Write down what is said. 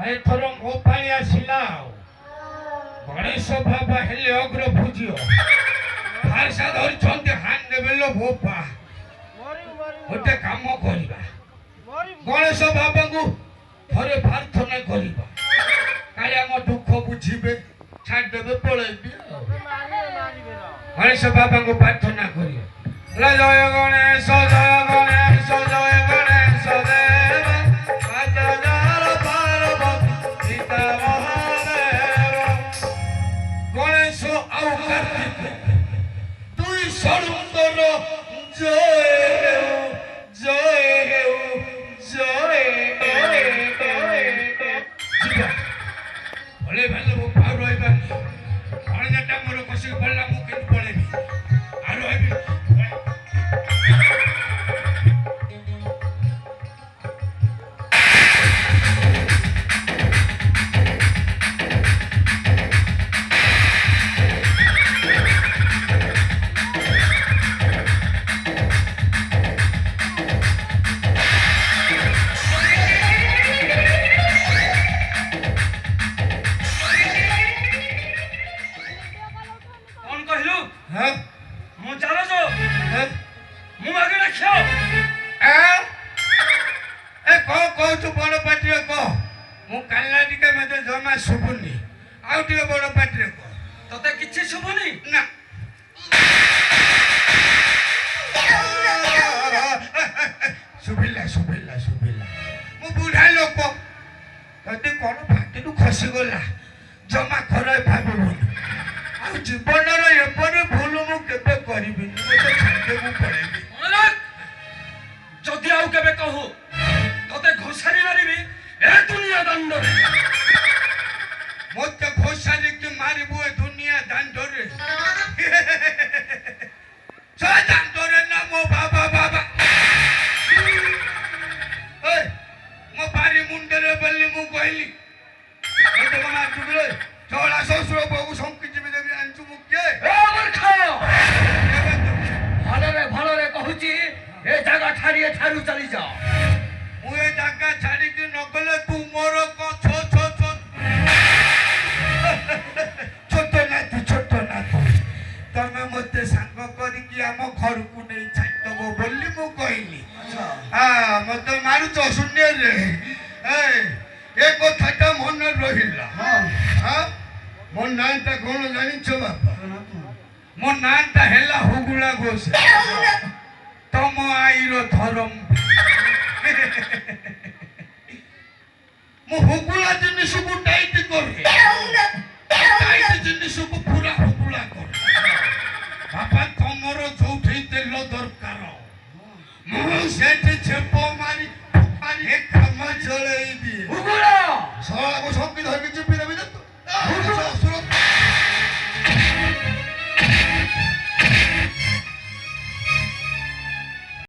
ଏଥର ମୋ ପାଇଁ ଆସିଲା ଆଉ ଗଣେଶ ବାବା ହେଲେ ଅଗ୍ରଭୁଜ୍ୟ ଭାଷା ଧରିଛନ୍ତି ହାନ୍ ନେବେଲ ଭୋପା ଗୋଟେ କାମ କରିବା ଗଣେଶ ବାବାଙ୍କୁ ଥରେ ପ୍ରାର୍ଥନା କରିବା କାଳେ ଆମ ଦୁଃଖ ବୁଝିବେ ଛାଡ଼ିଦେବେ ପଳେଇବି ଗଣେଶ ବାବାଙ୍କୁ ପ୍ରାର୍ଥନା କରିବା ଜୟ ଗଣେଶ ଜୟ ଗଣେଶ ଜୟ ଗଣେଶ ଦେବ ଗଣେଶ ଆଉ କାର୍ତ୍ତିକ ଦୁଇ ସଡ଼ୁଙ୍କର ଜୟ ଜୟ ଜୟ ଭଲେ ଭାଲେ ମୁଁ ପାଉ ରହିବାନି ଅଣଜାଟା ମୋର କଷିକି ପଡ଼ିଲା ମୁଁ କେମିତି ପଳେଇବି ଆଉ ରହିବି শুভুনি ଆଉ ଟିକେ ବଡ଼ ପାଟିରେ କହ ତତେ କିଛି ଶୁଭୁନି ନା ଶୁଭିଲା ଶୁଭିଲା ଶୁଭିଲା ମୁଁ ବୁଢ଼ା ଲୋକ ଯଦି କ'ଣ ପାଟିରୁ ଖସିଗଲା ଜମା ଖରାପ ଭାବିବୁନି ଆଉ ଜୀବନର ଏପରି ଭୁଲ ମୁଁ କେବେ କରିବିନି ମୋତେ ଛାଡ଼ିଦେବୁ ପଳେଇବି ଯଦି ଆଉ କେବେ କହୁ ତତେ ଘୋଷାରି ମାରିବି ଏ ଦୁନିଆ ଦାଣ୍ଡରେ ମୋତେ ଘୋଷାରିକି ମାରିବୁ ଏ ଦୁନିଆ ଦାଣ୍ଡରେ ସେ ଦାଣ୍ଡରେ ନା ମୋ ବାବା ବାବା ମୋ ବାରି ବୋଲି ମୁଁ କହିଲି ତତେ କଣ ମାରୁଛୁ କିରେ ଚଳା ଶ୍ୱଶୁର ବୋହୁ ଶଙ୍କି ଯିବି ଦେବି ଆଣିଛୁ ମୁଁ କିଏ ଭଲରେ କହୁଛି ଏ ଜାଗା ଛାଡି ଏଠାରୁ ଚାଲିଯାଅ ମୁଁ ଏ ଜାଗା ଛାଡିକି ନ ଗଲେ ତୁ ମୋର ଛୋଟ ନାତି ତମେ ମତେ ସାଙ୍ଗ କରିକି ଆମ ଘରକୁ ନେଇ ଛାଡ଼ିଦବ ବୋଲି ମୁଁ କହିଲି ମତେ ମାରୁଛ ଶୂନ୍ୟରେ ଏ କଥାଟା ମନେ ରହିଲା ମୋ ନାଁଟା କଣ ଜାଣିଛ ବାପା ମୋ ନାଁଟା ହେଲା ହୁଗୁଳା ଘୋଷ ତମ ଆଈର ଧରମ ମୁଁ ହୁଗୁଳା ଜିନିଷକୁ ଟାଇଟ୍ କରେ ଟାଇଟ୍ ଜିନିଷକୁ ପୁରା ହୁଗୁଳା କରେ ବାପା ତମର ଯୋଉଠି ତେଲ ଦରକାର ମୁଁ ସେଠି